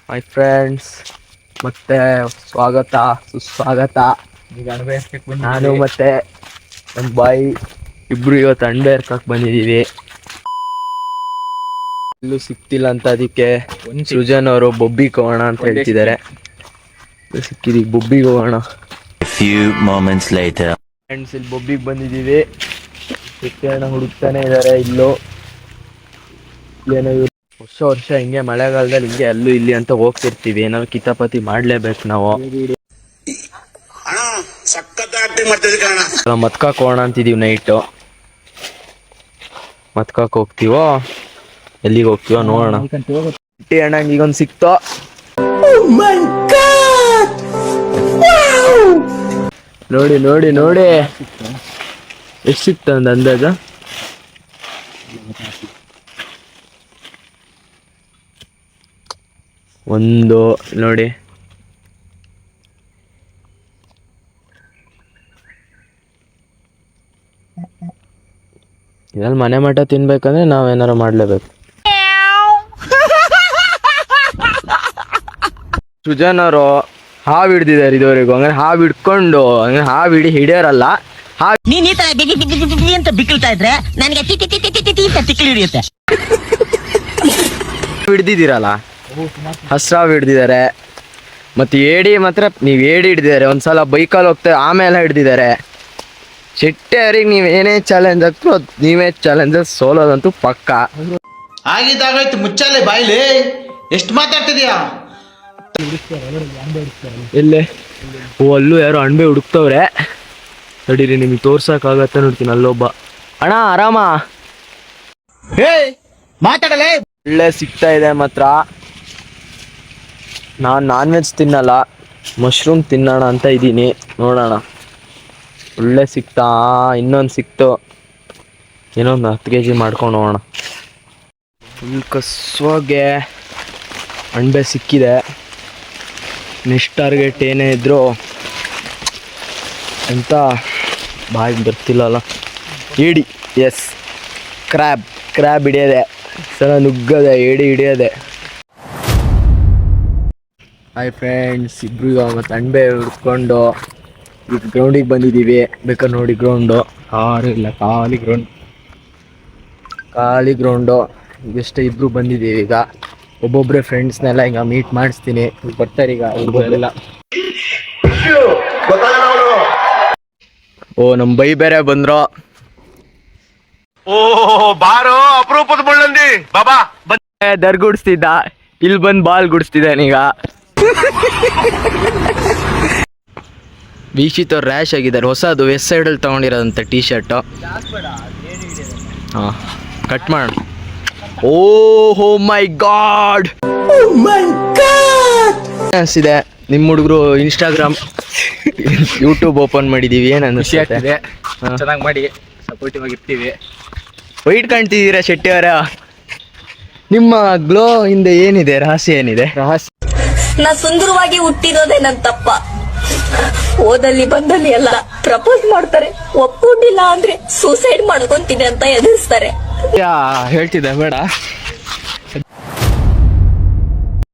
My friends, ಮತ್ತೆ ಸ್ವಾಗತ ಸುಸ್ವಾಗತ. ನಾನು ಮತ್ತೆ ನಮ್ಮ ಬಾಯ್ ಇಬ್ರು ಇವತ್ತು ಅಣಬೆ ಹರ್ಕಕ್ಕೆ ಬಂದಿದ್ದೀವಿ. ಎಲ್ಲೂ ಸಿಕ್ತಿಲ್ಲ ಅಂತ ಅದಕ್ಕೆ ಸೃಜನ್ ಅವರು ಬೊಬ್ಬಿಗೆ ಹೋಗೋಣ ಅಂತ ಹೇಳ್ತಿದ್ದಾರೆ. ಸಿಕ್ಕಿದೀಗ ಬೊಬ್ಬಿಗೆ ಹೋಗೋಣ. ಫ್ರೆಂಡ್ಸ್, ಇಲ್ಲಿ ಬೊಬ್ಬಿಗೆ ಬಂದಿದ್ದೀವಿ. ಸಿಕ್ಕೇಣ ಹುಡುಕ್ತಾನೆ ಇದ್ದಾರೆ. ಇಲ್ಲೋ ಏನೋ ವರ್ಷ ಹಿಂಗೆ ಮಳೆಗಾಲದಲ್ಲಿ ಹಿಂಗೆ ಅಲ್ಲೂ ಇಲ್ಲಿ ಅಂತ ಹೋಗ್ತಿರ್ತೀವಿ. ಏನಾದ್ರು ಕಿತಾಪತಿ ಮಾಡ್ಲೇಬೇಕು ನಾವು. ಮತ್ಕಾಕ್ ಹೋಗೋಣ ಅಂತಿದೀವಿ. ನೈಟು ಮತ್ಕಾಕ್ ಹೋಗ್ತೀವೋ ಎಲ್ಲಿಗೆ ಹೋಗ್ತೀವೋ ನೋಡೋಣ. ಅಣ್ಣ ಈಗೊಂದು ಸಿಕ್ತೋ. ನೋಡಿ ನೋಡಿ ನೋಡಿ ಎಷ್ಟು ಸಿಕ್ತ ಒಂದು ಅಂದಾಜ. ಒಂದು ನೋಡಿ, ಇದ್ರಲ್ಲಿ ಮನೆ ಮಠ ತಿನ್ಬೇಕಂದ್ರೆ ನಾವೇನಾರು ಮಾಡ್ಲೇಬೇಕು. ಸೃಜನ್ ಅವರು ಹಾವು ಹಿಡ್ದಿದ್ದಾರೆ ಇದುವರೆಗೂ. ಹಂಗಾರೆ ಹಾವು ಹಿಡ್ಕೊಂಡು ಹಾವು ಹಿಡಿಯೋರಲ್ಲ. ನೀನ್ ಈ ತರ ಅಂತ ಬಿಕ್ಕಳ್ತಾ ಇದ್ರೆ ನನಗೆ ತಿಕ್ಕಿ ಹಿಡಿಯುತ್ತೆ. ಹಿಡ್ದಿದ್ದೀರಲ್ಲ, ಹಸ್ರಾವ್ ಹಿಡ್ದಿದ್ದಾರೆ. ಮತ್ತೆ ಏಡಿ ಮಾತ್ರ ನೀವು ಏಡಿ ಹಿಡ್ದಿದ್ದಾರೆ. ಒಂದ್ಸಲ ಬೈಕಲ್ಲಿ ಹೋಗ್ತಾರೆ ಆಮೇಲೆ ಹಿಡ್ದಿದ್ದಾರೆ. ಶೆಟ್ಟಿಯವ್ರಿಗೆ ನೀವು ಏನೇ ಚಾಲೆಂಜ್ ಹಾಕ್ರು ನೀವೇ ಚಾಲೆಂಜ್ ಸೋಲೋದಂತೂ ಪಕ್ಕ. ಆಗಿದ್ದಾಗೋಯ್ತು, ಮುಚ್ಚಾಲೆ ಬಾಯ್ಲಿ. ಎಷ್ಟು ಮಾತಾಡ್ತಿದ್ಯಾ? ಎಲ್ಲೇ ಅಲ್ಲೂ ಯಾರೋ ಅಣಬೆ ಹುಡುಕ್ತವ್ರೆ. ನಡೀರಿ ನಿಮಗೆ ತೋರ್ಸಕ್ಕಾಗತ್ತೆ. ನೋಡ್ತೀನಿ ಅಲ್ಲೊಬ್ಬ ಅಣ್ಣ. ಆರಾಮ? ಮಾತಾಡಲೇ. ಒಳ್ಳೆ ಸಿಗ್ತಾ ಇದೆ ಮಾತ್ರ. ನಾನು ನಾನ್ ವೆಜ್ ತಿನ್ನಲ್ಲ, ಮಶ್ರೂಮ್ ತಿನ್ನೋಣ ಅಂತ ಇದ್ದೀನಿ. ನೋಡೋಣ. ಒಳ್ಳೆ ಸಿಕ್ತಾ. ಇನ್ನೊಂದು ಸಿಕ್ತು. ಏನೋ ಒಂದು 10 kg ಮಾಡ್ಕೊಂಡು ಹೋಗೋಣ. ಫುಲ್ ಕಸ್ವಾಗೆ ಅಣಬೆ ಸಿಕ್ಕಿದೆ. ನೆಕ್ಸ್ಟ್ ಟಾರ್ಗೆಟ್ ಏನೇ ಇದ್ರು ಅಂತ ಬಾಯಿಗೆ ಬರ್ತಿಲ್ಲಲ್ಲ. ಏಡಿ, ಎಸ್, ಕ್ರ್ಯಾಬ್ ಹಿಡಿಯೋದೆ. ಸಲ ನುಗ್ಗದೆ, ಏಡಿ ಹಿಡಿಯೋದೆ. ಹಾಯ್ ಫ್ರೆಂಡ್ಸ್, ಇಬ್ರು ಮತ್ತು ಅಣಬೆ ಹುಡ್ಕೊಂಡು ಈಗ ಗ್ರೌಂಡಿಗೆ ಬಂದಿದ್ದೀವಿ. ಬೇಕಾದ್ರೆ ನೋಡಿ ಗ್ರೌಂಡು. ಕಾರು ಇಲ್ಲ, ಖಾಲಿ ಗ್ರೌಂಡು. ಈಗಷ್ಟೇ ಇಬ್ರು ಬಂದಿದ್ದೀವಿ. ಈಗ ಒಬ್ಬೊಬ್ಬರೇ ಫ್ರೆಂಡ್ಸ್ನೆಲ್ಲ ಈಗ ಮೀಟ್ ಮಾಡಿಸ್ತೀನಿ. ಬರ್ತಾರೆ ಈಗ ಇಬ್ಬರೆಲ್ಲ. ಓ, ನಮ್ಮ ಬೈ ಬೇರೆ ಬಂದ್ರು. ಓ ಬಾರೋ, ಅಪರೂಪದ ಮುಳ್ಳಂದಿ ಬಾಬಾ. ದರ್ಗುಡಿಸ್ತಿದ್ದ, ಇಲ್ಲಿ ಬಂದು ಬಾಲ್ ಗುಡಿಸ್ತಿದ್ದಾನೀಗ. ವೀಕ್ಷಿತ್ ಅವ್ರು ರ್ಯಾಶ್ ಆಗಿದ್ದಾರೆ. ಹೊಸದು ವೆಸ್ಟ್ ಸೈಡಲ್ಲಿ ತೊಗೊಂಡಿರೋದಂಥ ಟೀ ಶರ್ಟು. ಹಾಂ, ಕಟ್ ಮಾಡೋಣ. ಓಹೋ ಮೈ ಗಾಡ್, ಅನಿಸಿದೆ. ನಿಮ್ಮ ಹುಡುಗರು ಇನ್ಸ್ಟಾಗ್ರಾಮ್ ಯೂಟ್ಯೂಬ್ ಓಪನ್ ಮಾಡಿದ್ದೀವಿ. ಏನು ಅನ್ನಿಸ್ತಿದೆ? ಚೆನ್ನಾಗಿ ಮಾಡಿ, ಸಪೋರ್ಟಿವ್ ಆಗಿರ್ತೀವಿ. ವೈಟ್ ಕಾಣ್ತಿದ್ದೀರಾ ಶೆಟ್ಟಿ ಅವರ? ನಿಮ್ಮ ಗ್ಲೋ ಹಿಂದೆ ಏನಿದೆ? ರಹಸ್ಯ ಏನಿದೆ? ನಾ ಸುಂದರವಾಗಿ ಹುಟ್ಟಿರೋದೇ ನನ್ ತಪ್ಪ. ಓದಲ್ಲಿ ಬಂದಲ್ಲಿ ಎಲ್ಲ ಪ್ರಪೋಸ್ ಮಾಡ್ತಾರೆ, ಒಪ್ಕೊಂಡಿಲ್ಲ ಅಂದ್ರೆ ಸೂಸೈಡ್ ಮಾಡ್ಕೊಂತೀನಿ ಅಂತ ಎದುರಿಸ್ತಾರೆ. ಹೇಳ್ತಿದ್ದೆ ಬೇಡ.